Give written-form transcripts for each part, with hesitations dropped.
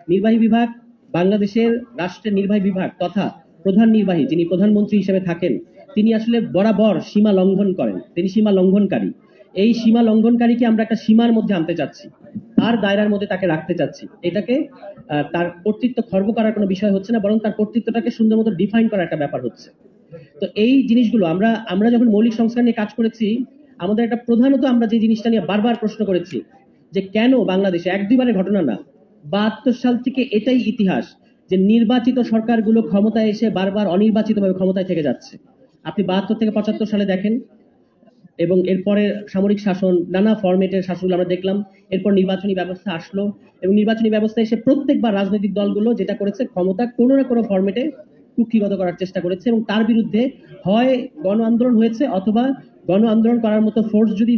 নির্বাহী বিভাগ বাংলাদেশের রাষ্ট্রের নির্বাহী বিভাগ তথা প্রধান নির্বাহী যিনি প্রধানমন্ত্রী হিসেবে থাকেন তিনি আসলে বরাবর সীমা লঙ্ঘন করেন, তিনি সীমা লঙ্ঘনকারী। এই সীমা লঙ্ঘনকারীকে আমরা একটা সীমার মধ্যে আনতে চাচ্ছি, তার দায়রার মধ্যে তাকে রাখতে চাচ্ছি। এটাকে তার কর্তৃত্ব খর্ব করার কোনো বিষয় হচ্ছে না, বরং তার কর্তৃত্বটাকে সুন্দর মতো ডিফাইন করার একটা ব্যাপার হচ্ছে। তো এই জিনিসগুলো আমরা যখন মৌলিক সংস্কার নিয়ে কাজ করেছি, আমাদের একটা প্রধানত আমরা যে জিনিসটা নিয়ে বারবার প্রশ্ন করেছি যে কেন বাংলাদেশে এক দুইবারের ঘটনা না, ৭২ সাল থেকে এটাই ইতিহাস যে নির্বাচিত সরকারগুলো ক্ষমতায় এসে বারবার অনির্বাচিতভাবে ক্ষমতায় থেকে যাচ্ছে। আপনি ৭২ থেকে ৭৫ সালে দেখেন, এবং এরপরে সামরিক শাসন নানা ফরম্যাটের শাসনগুলো আমরা দেখলাম। এরপর নির্বাচনী ব্যবস্থা আসলো, এবং নির্বাচনী ব্যবস্থা এসে প্রত্যেকবার রাজনৈতিক দলগুলো যেটা করেছে ক্ষমতা কোনো না কোনো ফরম্যাটে কুক্ষিগত করার চেষ্টা করেছে, এবং তার বিরুদ্ধে হয় গণ আন্দোলন হয়েছে অথবা গণ আন্দোলন করার মতো ফোর্স যদি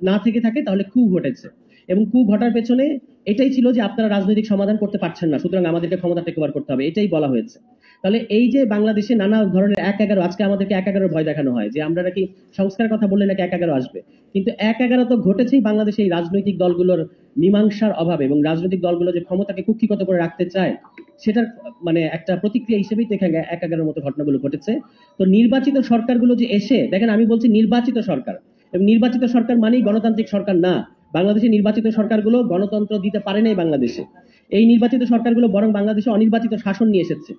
না থেকে থাকে তাহলে কু ঘটেছে। এবং কু ঘটার পেছনে এটাই ছিল যে আপনারা রাজনৈতিক সমাধান করতে পারছেন না, সুতরাং আমাদেরকে ক্ষমতা টেক ওভার করতে হবে, এটাই বলা হয়েছে। তাহলে এই যে বাংলাদেশে নানা ধরনের ১-১১, আজকে আমাদেরকে ১-১১ ভয় দেখানো হয় যে আমরা নাকি সংস্কার কথা বললে নাকি ১-১১ আসবে, কিন্তু ১-১১ তো ঘটেছেই বাংলাদেশে এই রাজনৈতিক দলগুলোর মীমাংসার অভাবে, এবং রাজনৈতিক দলগুলো যে ক্ষমতাকে কুক্ষিগত করে রাখতে চায় সেটার মানে একটা প্রতিক্রিয়া হিসেবেই দেখা যায় ১-১১ মতো ঘটনাগুলো ঘটেছে। তো নির্বাচিত সরকারগুলো যে এসে দেখেন, আমি বলছি নির্বাচিত সরকার, এবং নির্বাচিত সরকার মানেই গণতান্ত্রিক সরকার না। বাংলাদেশে নির্বাচিত সরকারগুলো গণতন্ত্র দিতে পারে নাই বাংলাদেশে। এই নির্বাচিত সরকারগুলো বরং বাংলাদেশে অনির্বাচিত শাসন নিয়ে এসেছে।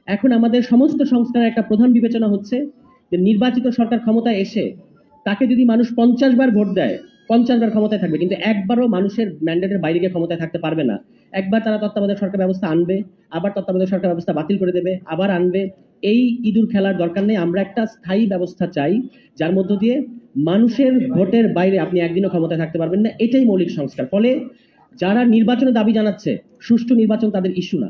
এখন আমাদের সমস্ত সংস্কারের একটা প্রধান বিবেচনা হচ্ছে যে নির্বাচিত সরকার ক্ষমতায় এসে তাকে যদি মানুষ ৫০ বার ভোট দেয়, ৫০ বার ক্ষমতায় থাকবে, কিন্তু একবারও মানুষের ম্যান্ডেটের বাইরে গিয়ে ক্ষমতায় থাকতে পারবে না। একবার তারা তত্ত্বাবধায়ক সরকার ব্যবস্থা আনবে, আবার তত্ত্বাবধায়ক সরকার ব্যবস্থা বাতিল করে দেবে, আবার আনবে। এই ইঁদুর খেলার দরকার নেই। আমরা একটা স্থায়ী ব্যবস্থা চাই যার মধ্য দিয়ে মানুষের ভোটের বাইরে আপনি একদিনও ক্ষমতায় থাকতে পারবেন না। এটাই মৌলিক সংস্কার। ফলে যারা নির্বাচনের দাবি জানাচ্ছে, সুষ্ঠু নির্বাচন তাদের ইস্যু না,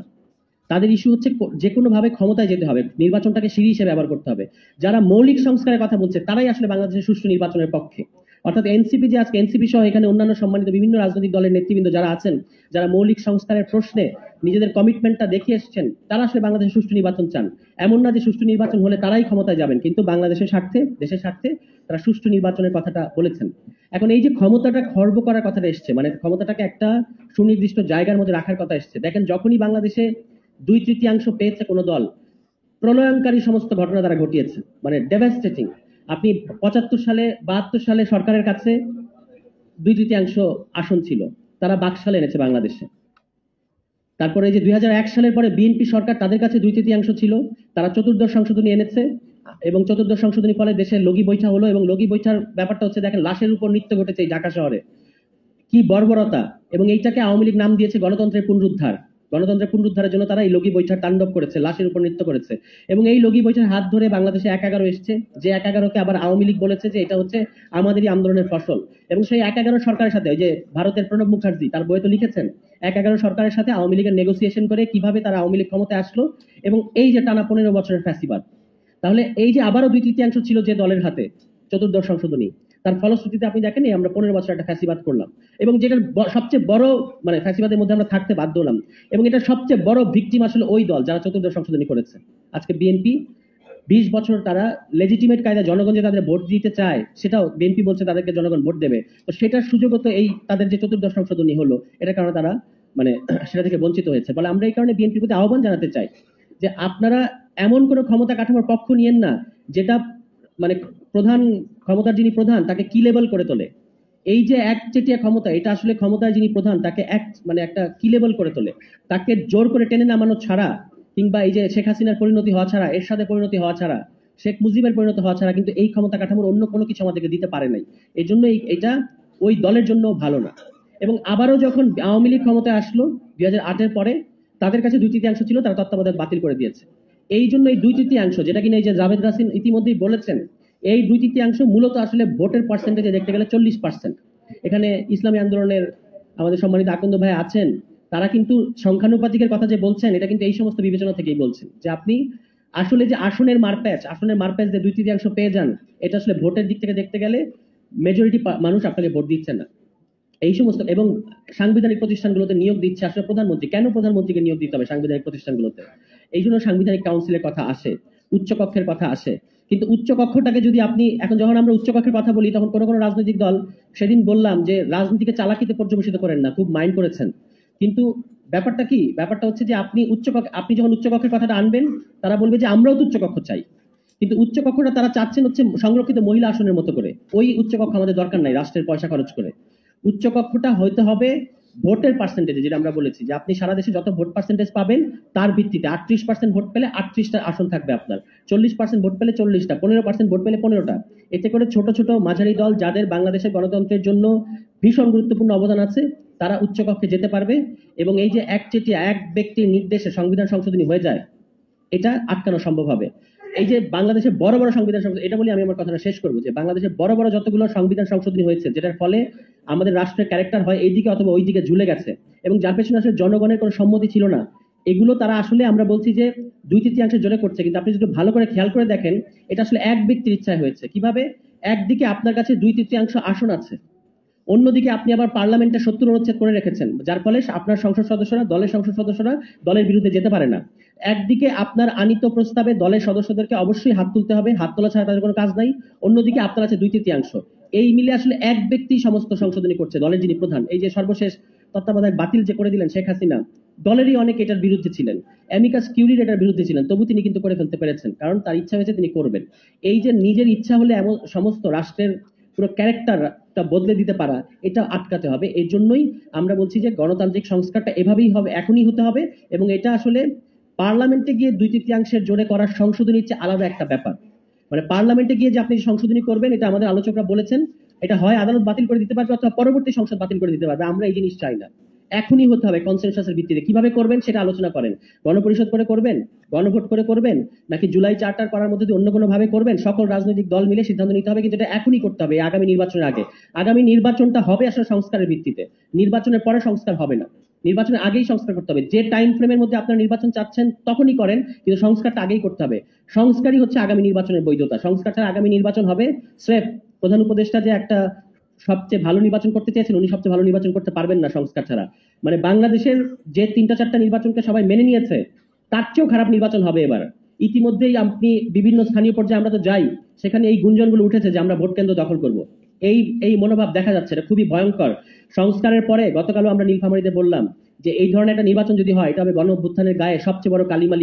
তাদের ইস্যু হচ্ছে যে কোনো ভাবে ক্ষমতায় যেতে হবে, নির্বাচনটাকে সিঁড়ি হিসেবে ব্যবহার করতে হবে। যারা মৌলিক সংস্কারের কথা বলছে তারাই আসলে বাংলাদেশের সুষ্ঠু নির্বাচনের পক্ষে। অর্থাৎ এনসিপি যে আজকে এনসিপি সহ এখানে অন্যান্য সম্মানিত বিভিন্ন রাজনৈতিক দলের নেতৃবৃন্দ যারা আছেন, যারা মৌলিক সংস্কারের প্রশ্নে নিজেদের কমিটমেন্টটা দেখিয়ে এসেছেন, তারা আসলে বাংলাদেশের সুষ্ঠু নির্বাচন চান। এমন না যে সুষ্ঠু নির্বাচন হলে তারাই ক্ষমতায় যাবেন, কিন্তু বাংলাদেশের স্বার্থে, দেশের স্বার্থে তারা সুষ্ঠু নির্বাচনের কথাটা বলেছেন। এখন এই যে ক্ষমতাটা খর্ব করার কথাটা এসছে, মানে ক্ষমতাটাকে একটা সুনির্দিষ্ট জায়গার মধ্যে রাখার কথা এসছে, দেখেন যখনই বাংলাদেশে ২/৩ পেয়েছে কোনো দল, প্রলয়ঙ্কারী সমস্ত ঘটনা তারা ঘটিয়েছে, মানে ডেভাস্টেটিং। আপনি ৭৫ সালে ৭২ সালে সরকারের কাছে ২/৩ আসন ছিল, তারা বাকশাল এনেছে বাংলাদেশে। তারপরে এই যে ২০০১ সালের পরে বিএনপি সরকার, তাদের কাছে ২/৩ ছিল, তারা চতুর্দশ সংশোধনী এনেছে, এবং চতুর্দশ সংশোধনীর ফলে দেশে লগি বৈঠা হলো। এবং লগি বৈঠার ব্যাপারটা হচ্ছে দেখেন লাশের উপর নৃত্য ঘটেছে এই ঢাকা শহরে, কি বর্বরতা। এবং এইটাকে আওয়ামী লীগ নাম দিয়েছে গণতন্ত্রের পুনরুদ্ধার। গণতন্ত্রের পুনরুদ্ধারের জন্য তারা এই লগি বৈঠার তাণ্ডব করেছে, লাশের উপর নৃত্য করেছে। এবং এই লগি বৈঠার হাত ধরে বাংলাদেশে ১-১১ এসছে, যে ১-১কে আবার আওয়ামী লীগ বলেছে যে এটা হচ্ছে আমাদেরই আন্দোলনের ফসল। এবং সেই ১-১ সরকারের সাথে ওই যে ভারতের প্রণব মুখার্জি তার বইয়ে তো লিখেছেন ১-১ সরকারের সাথে আওয়ামী লীগের নেগোসিয়েশন করে কিভাবে তারা আওয়ামী লীগ ক্ষমতায় আসলো, এবং এই যে টানা ১৫ বছরের ফ্যাসিবাদ। তাহলে এই যে আবারও ২/৩ ছিল যে দলের হাতে চতুর্দশ সংশোধনী, তার ফলশ্রুতিতে আপনি দেখেন আমরা ১৫ বছর একটা ফ্যাসিবাদ করলাম, এবং যেটার সবচেয়ে বড় মানে ফ্যাসিবাদের মধ্যে আমরা থাকতে বাধ্য হলাম, এবং এটা সবচেয়ে বড় ভিকটিম আসলে ওই দল যারা চতুর্দশ সংশোধনী করেছে। আজকে বিএনপি ২০ বছর তারা লেজিটিমেট কায়দা জনগণ যে তাদের ভোট দিতে চায়, সেটাও বিএনপি বলছে তাদেরকে জনগণ ভোট দেবে, তো সেটার সুযোগও তো এই তাদের যে চতুর্দশ সংশোধনী হলো এটার কারণে তারা মানে সেটা থেকে বঞ্চিত হয়েছে। ফলে আমরা এই কারণে বিএনপির প্রতি আহ্বান জানাতে চাই যে আপনারা এমন কোনো ক্ষমতা কাঠামোর পক্ষ নিয়েন না যেটা মানে প্রধান ক্ষমতার যিনি প্রধান তাকে কি লেভেল করে তোলে। এই যে একচেটিয়া ক্ষমতা, এটা আসলে ক্ষমতায় যিনি প্রধান তাকে মানে একটা কি লেভেল করে তোলে, তাকে জোর করে টেনে নামানো ছাড়া, কিংবা এই যে শেখ হাসিনার পরিণতি হওয়া ছাড়া, এরশাদের পরিণতি হওয়া ছাড়া, শেখ মুজিবের পরিণতি হওয়া ছাড়া কিন্তু এই ক্ষমতা কাঠামোর অন্য কোনো কিছু আমাদেরকে দিতে পারে নাই। এই জন্য এটা ওই দলের জন্য ভালো না। এবং আবারও যখন আওয়ামী লীগ ক্ষমতায় আসলো ২০০৮-এর পরে, তাদের কাছে ২/৩ ছিল, তারা তত্ত্বাবধায়ক বাতিল করে দিয়েছে। এই জন্য এই ২/৩, যেটা কিনা এই যে জাভেদ রাসিন ইতিমধ্যেই বলেছেন, এই ২/৩ মূলত আসলে ভোটের পার্সেন্টেজে দেখতে গেলে ৪০%। এখানে ইসলামী আন্দোলনের আমাদের সম্মানিত আকন্দ ভাই আছেন, তারা কিন্তু সংখ্যানুপাতিকের কথা যে বলছেন এটা কিন্তু এই সমস্ত বিবেচনা থেকেই বলছেন যে আপনি আসলে যে আসনের মারপ্যাচ যে ২/৩ পেয়ে যান, এটা আসলে ভোটের দিক থেকে দেখতে গেলে মেজরিটি মানুষ আপনাকে ভোট দিচ্ছে না। এই সমস্ত এবং সাংবিধানিক প্রতিষ্ঠানগুলোতে নিয়োগ দিচ্ছে আসলে প্রধানমন্ত্রী। কেন প্রধানমন্ত্রীকে নিয়োগ দিতে হবে সাংবিধানিক প্রতিষ্ঠানগুলোতে? এই জন্য সাংবিধানিক কাউন্সিলের কথা আসে, উচ্চকক্ষের কথা আসে। কিন্তু উচ্চকক্ষটাকে যদি আপনি এখন যখন আমরা উচ্চকক্ষের কথা বলি, তখন কোনো কোনো রাজনৈতিক দল, সেদিন বললাম যে রাজনীতিকে চালাকিতে পর্যবেসিত করেন না, খুব মাইন্ড করেছেন, কিন্তু ব্যাপারটা কি? ব্যাপারটা হচ্ছে যে আপনি যখন উচ্চকক্ষের কথাটা আনবেন, তারা বলবে যে আমরাও তো উচ্চকক্ষ চাই। কিন্তু উচ্চকক্ষটা তারা চাচ্ছেন হচ্ছে সংরক্ষিত মহিলা আসনের মতো করে। ওই উচ্চকক্ষ আমাদের দরকার নাই রাষ্ট্রের পয়সা খরচ করে। উচ্চকক্ষটা হইতে হবে ভোটের পার্সেন্টেজে, যেটা আমরা বলেছি যে আপনি সারা দেশে যত ভোট পার্সেন্টেজ পাবেন তার ভিত্তিতে 38% ভোট পেলে 38টা আসন থাকবে আপনার, 40% ভোট পেলে 40টা, 15% ভোট পেলে 15টা। এতে করে ছোট ছোট মাঝারি দল যাদের বাংলাদেশের গণতন্ত্রের জন্য ভীষণ গুরুত্বপূর্ণ অবদান আছে তারা উচ্চকক্ষে যেতে পারবে। এবং এই যে একচেটিয়া এক ব্যক্তির নির্দেশে সংবিধান সংশোধনী হয়ে যায়, এটা আটকানো সম্ভব হবে। এই যে বাংলাদেশে বড় বড় সংবিধান সংশোধন, এটা বলি আমি আমার কথাটা শেষ করবো, যে বাংলাদেশে বড় বড় যতগুলো সংবিধান সংশোধনী হয়েছে যেটার ফলে আমাদের রাষ্ট্রের ক্যারেক্টার হয় এইদিকে অথবা ওইদিকে ঝুলে গেছে, এবং যার পেছনে আসলে জনগণের কোনো সম্মতি ছিল না, এগুলো তারা আসলে আমরা বলছি যে 2/3 জোরে করছে। কিন্তু আপনি যদি ভালো করে খেয়াল করে দেখেন, এটা আসলে এক ব্যক্তির ইচ্ছায় হয়েছে। কিভাবে? একদিকে আপনার কাছে 2/3 আসন আছে, অন্যদিকে আপনি আবার পার্লামেন্টে 70 অনুচ্ছেদ করে রেখেছেন, যার ফলে আপনার সংসদ সদস্যরা, দলের সংসদ সদস্যরা দলের বিরুদ্ধে যেতে পারে না। একদিকে আপনার আনিত প্রস্তাবে দলের সদস্যদেরকে অবশ্যই হাত তুলতে হবে, হাত তোলা ছাড়া তাদের কোনো কাজ নাই। অন্যদিকে আপনার আছে 2/3। এই মিলে আসলে এক ব্যক্তি সমস্ত সংশোধনী করছে, দলের যিনি প্রধান। এই যে সর্বশেষ তত্ত্বাবধায়ক বাতিল যে করে দিলেন শেখ হাসিনা, দলেরই অনেক এটার বিরুদ্ধে ছিলেন, অ্যামিকাস কিউরির এটার বিরুদ্ধে ছিলেন, তবু তিনি কিন্তু করে ফেলতে পেরেছেন, কারণ তার ইচ্ছা হয়েছে তিনি করবেন। এই যে নিজের ইচ্ছা হলে এমন সমস্ত রাষ্ট্রের পুরো ক্যারেক্টারটা বদলে দিতে পারা, এটা আটকাতে হবে। এর জন্যই আমরা বলছি যে গণতান্ত্রিক সংস্কারটা এভাবেই হবে, এখনই হতে হবে। এবং এটা আসলে পার্লামেন্টে গিয়ে 2/3 জোরে করার সংশোধনী হচ্ছে আলাদা একটা ব্যাপার। মানে পার্লামেন্টে গিয়ে যে আপনি সংশোধনী করবেন, এটা আমাদের আলোচকরা বলেছেন, এটা হয় আদালত বাতিল করে দিতে পারবে অথবা পরবর্তী সংসদ বাতিল করে দিতে পারবে। আমরা এই জিনিস চাই না, এখনই হতে হবে কনসেনসাসের ভিত্তিতে। কিভাবে করবেন সেটা আলোচনা করেন, গণপরিষদ করে করবেন, গণভোট করে করবেন, নাকি জুলাই চার্টার করার মধ্যে দিয়ে অন্য কোনো ভাবে করবেন, সকল রাজনৈতিক দল মিলে সিদ্ধান্ত নিতে হবে। কিন্তু এটা এখনই করতে হবে, আগামী নির্বাচনের আগে। আগামী নির্বাচনটা হবে আসলে সংস্কারের ভিত্তিতে, নির্বাচনের পরে সংস্কার হবে না। নির্বাচনের আগেই সংস্কার করতে হবে। যে টাইম ফ্রেমের মধ্যে আপনারা নির্বাচন চাচ্ছেন তখনই করেন, কিন্তু সংস্কারটা আগেই করতে হবে। সংস্কারই হচ্ছে আগামী নির্বাচনের বৈধতা। সংস্কার ছাড়া আগামী নির্বাচন হবে স্রেফ প্রধান উপদেষ্টা যে একটা সবচেয়ে ভালো নির্বাচন করতে চেয়েছেন, উনি সবচেয়ে ভালো নির্বাচন করতে পারবেন না সংস্কার ছাড়া। মানে বাংলাদেশের যে 3টা-4টা নির্বাচনকে সবাই মেনে নিয়েছে, তার চেয়েও খারাপ নির্বাচন হবে এবার। ইতিমধ্যেই আপনি বিভিন্ন স্থানীয় পর্যায়ে আমরা তো যাই, সেখানে এই গুঞ্জনগুলো উঠেছে যে আমরা ভোট কেন্দ্র দখল করব। এই এই মনোভাব দেখা যাচ্ছে, এটা খুবই ভয়ঙ্কর। সংস্কারের পরে গতকালও আমরা নীলফামারীতে বললাম যে এই ধরনের একটা নির্বাচন যদি হয়, এটা হবে গণ অভ্যুত্থানের গায়ে সবচেয়ে বড় কালিমা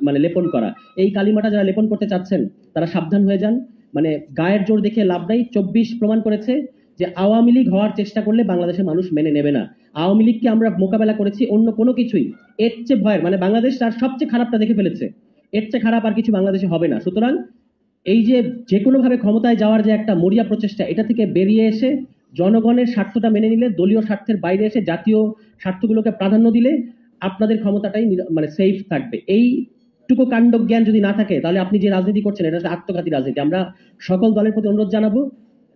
মানে লেপন করা। এই কালিমাটা যারা লেপন করতে চাচ্ছেন তারা সাবধান হয়ে যান। মানে গায়ের জোর দেখে লাভ নাই। 24 প্রমাণ করেছে যে আওয়ামী লীগ হওয়ার চেষ্টা করলে বাংলাদেশের মানুষ মেনে নেবে না। আওয়ামী লীগকে আমরা মোকাবেলা করেছি অন্য কোনো কিছুই এর চেয়ে ভয়ের, মানে বাংলাদেশ তার সবচেয়ে খারাপটা দেখে ফেলেছে, এর চেয়ে খারাপ আর কিছু বাংলাদেশে হবে না। সুতরাং এই যে কোনো ভাবে ক্ষমতায় যাওয়ার যে একটা মরিয়া প্রচেষ্টা, এটা থেকে বেরিয়ে এসে জনগণের স্বার্থটা মেনে নিলে, দলীয় স্বার্থের বাইরে এসে জাতীয় স্বার্থগুলোকে প্রাধান্য দিলে আপনাদের ক্ষমতাটাই মানে সেফ থাকবে। এইটুকু কাণ্ড জ্ঞান যদি না থাকে, তাহলে আপনি যে রাজনীতি করছেন এটা হচ্ছে আত্মঘাতী রাজনীতি। আমরা সকল দলের প্রতি অনুরোধ জানাবো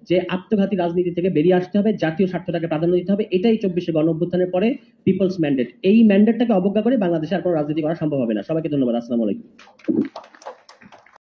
যে আত্মঘাতী রাজনীতি থেকে বেরিয়ে আসতে হবে, জাতীয় স্বার্থটাকে প্রাধান্য দিতে হবে। এটাই 24শে গণ অভ্যুত্থানের পরে পিপলস ম্যান্ডেট। এই ম্যান্ডেটটাকে অবজ্ঞা করে বাংলাদেশে আর কোনো রাজনীতি করা সম্ভব হবে না। সবাইকে ধন্যবাদ। আসসালামু আলাইকুম।